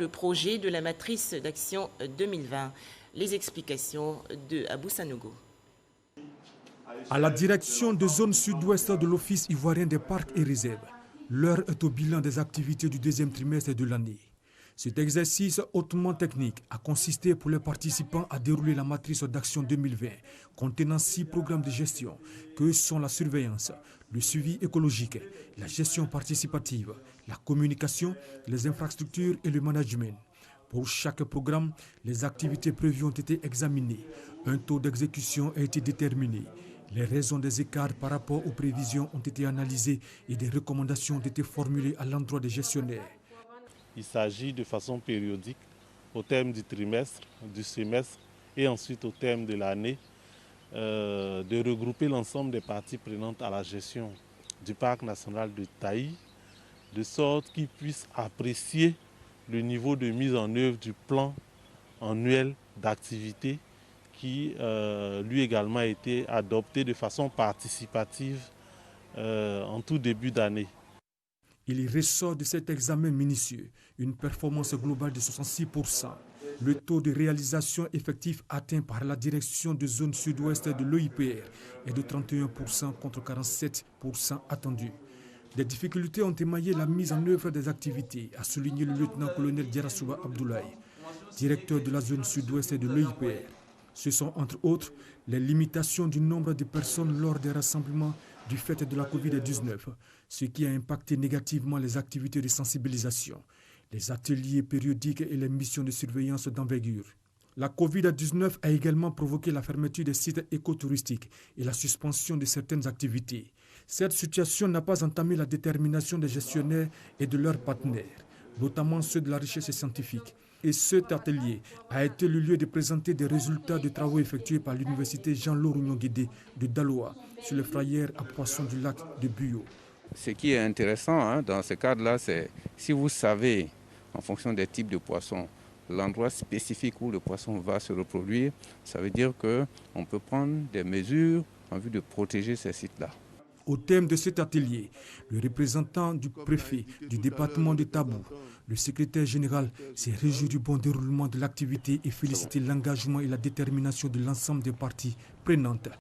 le projet de la matrice d'action 2020. Les explications de Abou Sanogo. À la direction de zone sud-ouest de l'Office ivoirien des parcs et réserves, l'heure est au bilan des activités du deuxième trimestre de l'année. Cet exercice hautement technique a consisté pour les participants à dérouler la matrice d'action 2020, contenant 6 programmes de gestion, que sont la surveillance, le suivi écologique, la gestion participative, la communication, les infrastructures et le management. Pour chaque programme, les activités prévues ont été examinées. Un taux d'exécution a été déterminé. Les raisons des écarts par rapport aux prévisions ont été analysées et des recommandations ont été formulées à l'endroit des gestionnaires. Il s'agit de façon périodique, au terme du trimestre, du semestre et ensuite au terme de l'année, de regrouper l'ensemble des parties prenantes à la gestion du parc national de Taï, de sorte qu'ils puissent apprécier le niveau de mise en œuvre du plan annuel d'activité qui lui également a été adopté de façon participative en tout début d'année. Il ressort de cet examen minutieux une performance globale de 66%. Le taux de réalisation effectif atteint par la direction de zone sud-ouest de l'OIPR est de 31% contre 47% attendu. Des difficultés ont émaillé la mise en œuvre des activités, a souligné le lieutenant-colonel Diarasouba Abdoulaye, directeur de la zone sud-ouest de l'OIPR. Ce sont entre autres les limitations du nombre de personnes lors des rassemblements du fait de la Covid-19, ce qui a impacté négativement les activités de sensibilisation, les ateliers périodiques et les missions de surveillance d'envergure. La Covid-19 a également provoqué la fermeture des sites écotouristiques et la suspension de certaines activités. Cette situation n'a pas entamé la détermination des gestionnaires et de leurs partenaires, notamment ceux de la recherche scientifique. Et cet atelier a été le lieu de présenter des résultats de travaux effectués par l'université Jean-Laurent Guédé de Daloa sur les frayères à poissons du lac de Buyo. Ce qui est intéressant dans ce cadre-là, c'est si vous savez, en fonction des types de poissons, l'endroit spécifique où le poisson va se reproduire, ça veut dire qu'on peut prendre des mesures en vue de protéger ces sites-là. Au thème de cet atelier, le représentant du préfet du département de Tabou, le secrétaire général, s'est réjoui du bon déroulement de l'activité et félicité l'engagement et la détermination de l'ensemble des parties prenantes.